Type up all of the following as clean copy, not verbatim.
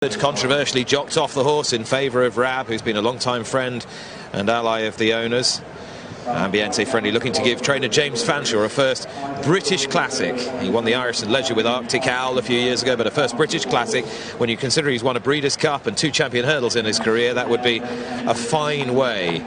Controversially jocked off the horse in favour of Rab, who's been a long-time friend and ally of the owners. Ambiente Friendly looking to give trainer James Fanshawe a first British Classic. He won the Irish and Leisure with Arctic Owl a few years ago, but a first British Classic. When you consider he's won a Breeders' Cup and 2 champion hurdles in his career, that would be a fine way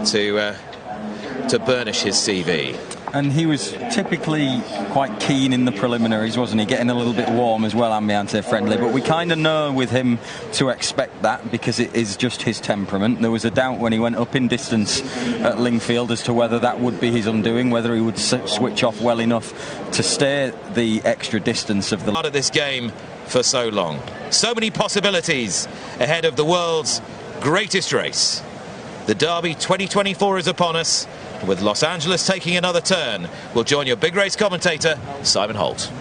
to burnish his CV. And he was typically quite keen in the preliminaries, wasn't he? Getting a little bit warm as well, Ambiente Friendly. But we kind of know with him to expect that because it is just his temperament. There was a doubt when he went up in distance at Lingfield as to whether that would be his undoing, whether he would switch off well enough to stay the extra distance of the part of this game for so long. So many possibilities ahead of the world's greatest race. The Derby 2024 is upon us. With Los Angeles taking another turn, we'll join your big race commentator, Simon Holt.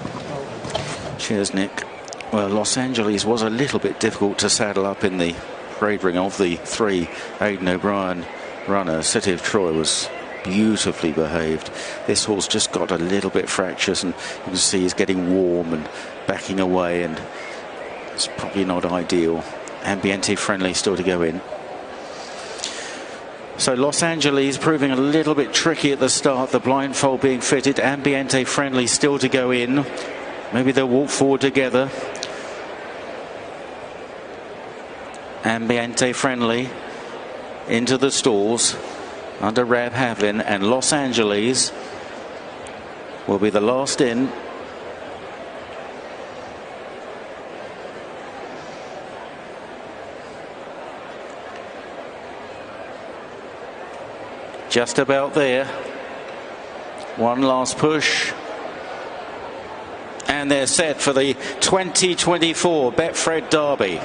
Cheers, Nick. Well, Los Angeles was a little bit difficult to saddle up in the grade ring of the 3 Aidan O'Brien runners. City of Troy was beautifully behaved. This horse just got a little bit fractious, and you can see he's getting warm and backing away, and it's probably not ideal. Ambiente Friendly still to go in. So Los Angeles proving a little bit tricky at the start, the blindfold being fitted. Ambiente Friendly still to go in. Maybe they'll walk forward together. Ambiente Friendly into the stalls under Rab Havlin, and Los Angeles will be the last in. Just about there. One last push. And they're set for the 2024 Betfred Derby.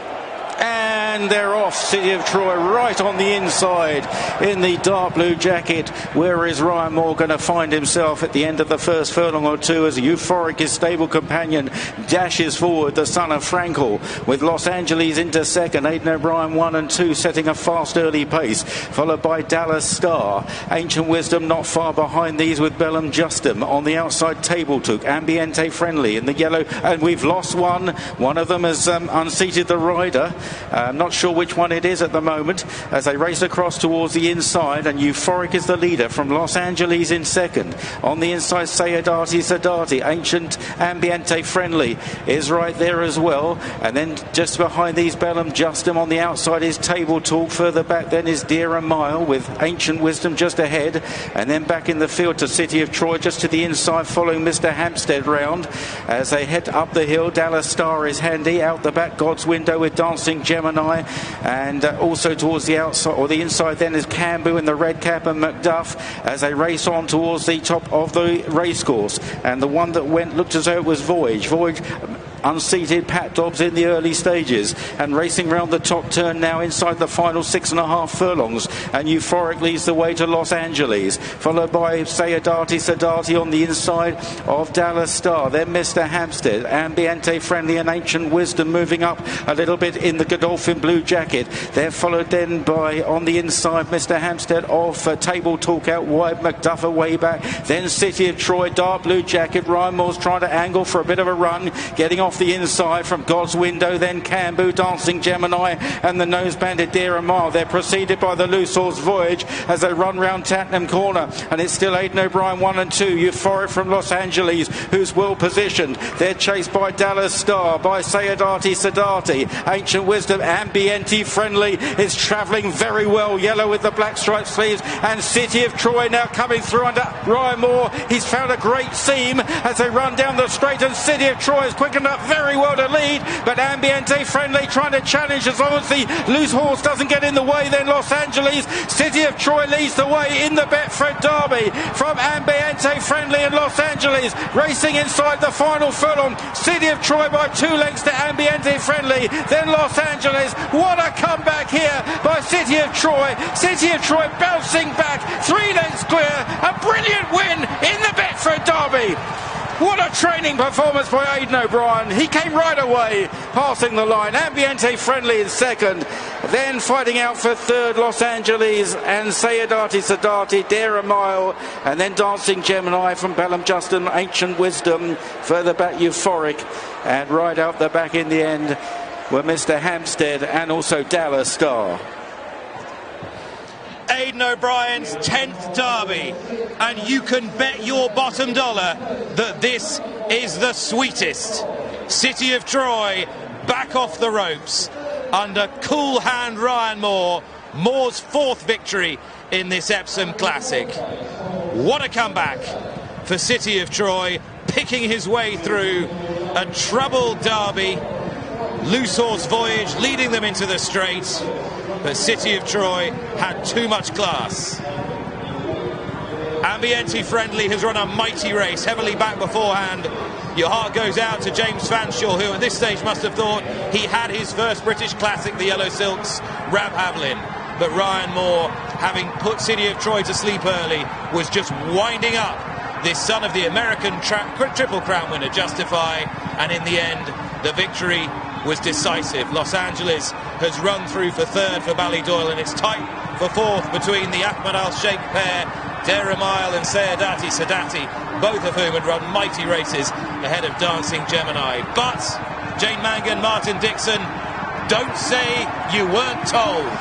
And they're off. City of Troy right on the inside in the dark blue jacket. Where is Ryan Moore going to find himself at the end of the first furlong or two as Euphoric, his stable companion, dashes forward, the son of Frankel, with Los Angeles into second. Aidan O'Brien 1 and 2 setting a fast early pace, followed by Dallas Star. Ancient Wisdom not far behind these with Bellum Justum. On the outside, Table Took. Ambiente Friendly in the yellow, and we've lost one. One of them has unseated the rider. I'm not sure which one it is at the moment as they race across towards the inside, and Euphoric is the leader from Los Angeles in second. On the inside, Sadati. Ancient Ambiente Friendly is right there as well, and then just behind these Bellum Justum. On the outside is Table Talk. Further back then is Dear a Mile with Ancient Wisdom just ahead, and then back in the field to City of Troy just to the inside, following Mr. Hampstead round as they head up the hill. Dallas Star is handy out the back. God's Window with Dancing Gemini, and also towards the outside or the inside then is Cambu in the red cap and Macduff as they race on towards the top of the racecourse. And the one that went looked as though it was Voyage unseated Pat Dobbs in the early stages, and racing round the top turn now inside the final 6.5 furlongs, and Euphoric leads the way to Los Angeles, followed by Sadati on the inside of Dallas Star, then Mr. Hampstead, Ambiente Friendly and Ancient Wisdom moving up a little bit in the Godolphin blue jacket. They're followed then by, on the inside, Mr. Hampstead off Table Talk out wide, Macduff away back, then City of Troy, dark blue jacket. Ryan Moore's trying to angle for a bit of a run, getting off the inside from God's Window, then Cambu, Dancing Gemini, and the nose banded Dear a Mile. They're preceded by the loose horse Voyage as they run round Tattenham Corner, and it's still Aidan O'Brien 1 and 2. Euphoric from Los Angeles, who's well positioned. They're chased by Dallas Star, by Sadati. Ancient Wisdom, Ambiente Friendly is travelling very well, yellow with the black striped sleeves, and City of Troy now coming through under Ryan Moore. He's found a great seam as they run down the straight, and City of Troy has quickened up very well to lead, but Ambiente Friendly trying to challenge as long as the loose horse doesn't get in the way. Then Los Angeles, City of Troy leads the way in the Betfred Derby from Ambiente Friendly and Los Angeles, racing inside the final furlong. City of Troy by 2 lengths to Ambiente Friendly, then Los Angeles. What a comeback here by City of Troy. City of Troy bouncing back 3 lengths clear, a brilliant win in the Betfred Derby. What a training performance by Aidan O'Brien. He came right away, passing the line. Ambiente Friendly in second. Then fighting out for third, Los Angeles and Sadati, Dare a Mile. And then Dancing Gemini from Bellum Justum, Ancient Wisdom. Further back, Euphoric. And right out the back in the end, were Mr. Hampstead and also Dallas Star. Aidan O'Brien's 10th derby, and you can bet your bottom dollar that this is the sweetest. City of Troy back off the ropes under cool hand Ryan Moore. Moore's 4th victory in this Epsom Classic. What a comeback for City of Troy, picking his way through a troubled derby. Loose horse Voyage leading them into the straight, but City of Troy had too much class. Ambiente Friendly has run a mighty race, heavily back beforehand. Your heart goes out to James Fanshawe, who at this stage must have thought he had his first British Classic, the Yellow Silks, Rab Havlin. But Ryan Moore, having put City of Troy to sleep early, was just winding up this son of the American Triple Crown winner, Justify, and in the end, the victory was decisive. Los Angeles has run through for 3rd for Ballydoyle, and it's tight for 4th between the Ahmed Al-Sheikh pair, Deramayel and Sayadati Sadati, both of whom had run mighty races ahead of Dancing Gemini. But Jane Mangan, Martin Dixon, don't say you weren't told.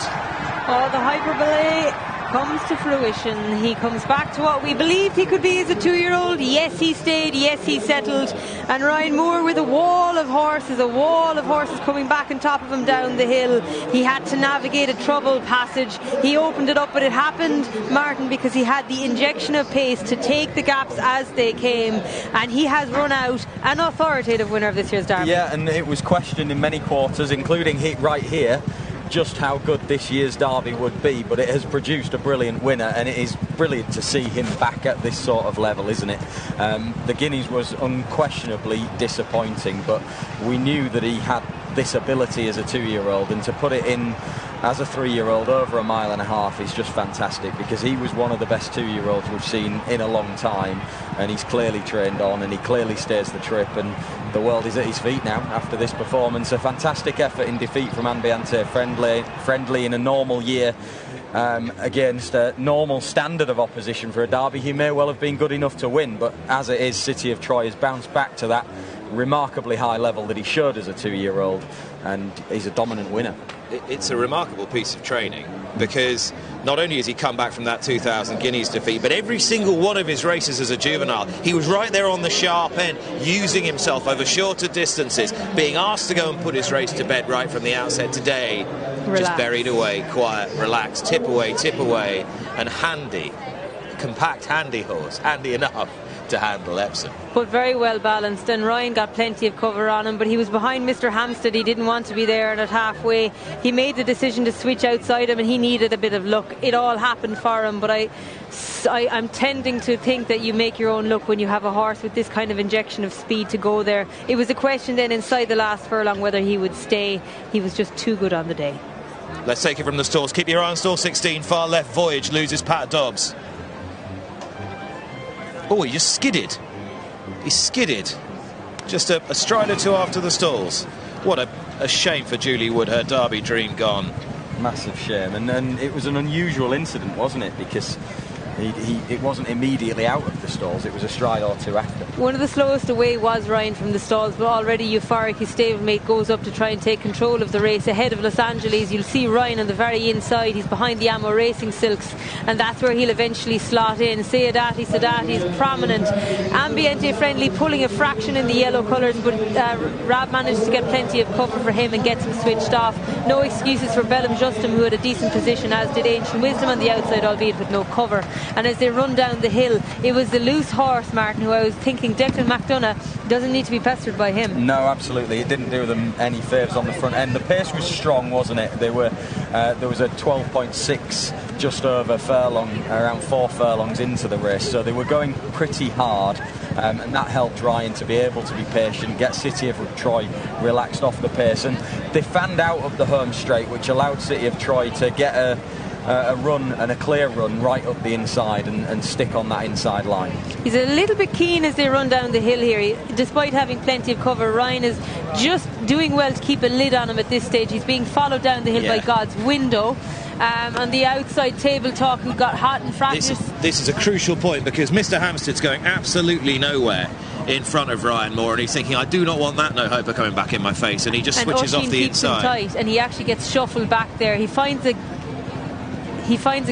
Oh, the hyperbole comes to fruition. He comes back to what we believed he could be as a 2-year-old. Yes, he stayed. Yes, he settled. And Ryan Moore with a wall of horses coming back on top of him down the hill. He had to navigate a troubled passage. He opened it up, but it happened, Martin, because he had the injection of pace to take the gaps as they came. And he has run out an authoritative winner of this year's Derby. Yeah, and it was questioned in many quarters, including right here, just how good this year's Derby would be, but it has produced a brilliant winner, and it is brilliant to see him back at this sort of level, isn't it? The Guineas was unquestionably disappointing, but we knew that he had this ability as a 2-year-old, and to put it in as a 3-year-old over a mile and a half is just fantastic, because he was one of the best 2-year-olds we've seen in a long time, and he's clearly trained on, and he clearly stays the trip, and the world is at his feet now after this performance. A fantastic effort in defeat from Ambiente Friendly in a normal year, against a normal standard of opposition for a derby. He may well have been good enough to win, but as it is, City of Troy has bounced back to that remarkably high level that he showed as a 2-year-old, and he's a dominant winner. It's a remarkable piece of training, because not only has he come back from that 2000 Guineas defeat, but every single one of his races as a juvenile, he was right there on the sharp end, using himself over shorter distances, being asked to go and put his race to bed right from the outset. Today, just buried away, quiet, relaxed, tip away, and handy, compact, handy horse, handy enough to handle Epsom. But very well balanced, and Ryan got plenty of cover on him, but he was behind Mr. Hampstead. He didn't want to be there, and at halfway he made the decision to switch outside him, and he needed a bit of luck. It all happened for him, but I'm tending to think that you make your own luck when you have a horse with this kind of injection of speed to go there. It was a question then inside the last furlong whether he would stay. He was just too good on the day. Let's take it from the stalls. Keep your eye on stall 16, far left Voyage loses Pat Dobbs. Oh, he just skidded. He skidded. Just a stride or two after the stalls. What a shame for Julie Wood, her Derby dream gone. Massive shame, and it was an unusual incident, wasn't it? Because it wasn't immediately out of the stalls, it was a stride or two after. One of the slowest away was Ryan from the stalls, but already euphoric. His stablemate goes up to try and take control of the race ahead of Los Angeles. You'll see Ryan on the very inside. He's behind the Ammo Racing Silks, and that's where he'll eventually slot in. Sayadati is prominent. Ambiente Friendly pulling a fraction in the yellow colours, but Rab managed to get plenty of cover for him and gets him switched off. No excuses for Bellum Justum, who had a decent position, as did Ancient Wisdom on the outside, albeit with no cover. And as they run down the hill, it was the loose horse, Martin, who I was thinking Declan McDonough doesn't need to be pestered by him. No, absolutely. It didn't do them any favours on the front end. The pace was strong, wasn't it? There was a 12.6 just over furlong, around 4 furlongs into the race, so they were going pretty hard, and that helped Ryan to be able to be patient, get City of Troy relaxed off the pace, and they fanned out of the home straight, which allowed City of Troy to get a run, and a clear run right up the inside, and stick on that inside line. He's a little bit keen as they run down the hill here. Despite having plenty of cover, Ryan is just doing well to keep a lid on him at this stage. He's being followed down the hill by God's Window. On the outside, Table Talk, who got hot and fractious. This is a crucial point, because Mr. Hampstead's going absolutely nowhere in front of Ryan Moore, and he's thinking, I do not want that no hoper coming back in my face, and he just switches off the inside. Tight, and he actually gets shuffled back there. He finds a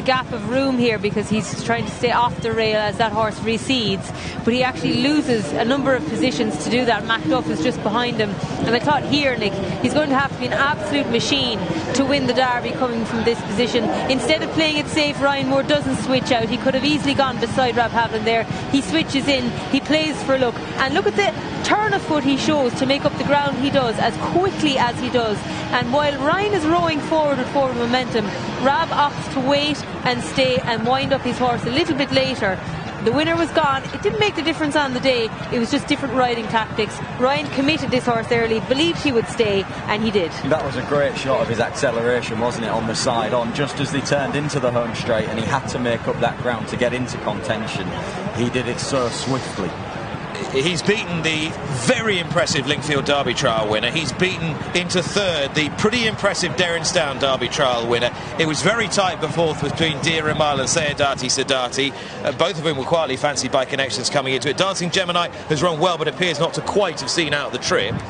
gap of room here because he's trying to stay off the rail as that horse recedes, but he actually loses a number of positions to do that. Macduff is just behind him, and I thought here, Nick, he's going to have to be an absolute machine to win the Derby coming from this position. Instead of playing it safe, Ryan Moore doesn't switch out. He could have easily gone beside Rab Havlin there. He switches in, he plays for luck, and look at the turn of foot he shows to make up the ground he does as quickly as he does. And while Ryan is rowing forward with forward momentum, Rab opts to wait and stay and wind up his horse a little bit later. The winner was gone. It didn't make the difference on the day. It was just different riding tactics. Ryan committed this horse early, believed he would stay, and he did. That was a great shot of his acceleration, wasn't it, on the side on, just as they turned into the home straight, and he had to make up that ground to get into contention. He did it so swiftly. He's beaten the very impressive Lingfield Derby Trial winner. He's beaten into third the pretty impressive Derrinstown Derby Trial winner. It was very tight before between Dear Mile and Sayadati Sadati. Both of them were quietly fancied by connections coming into it. Dancing Gemini has run well, but appears not to quite have seen out the trip.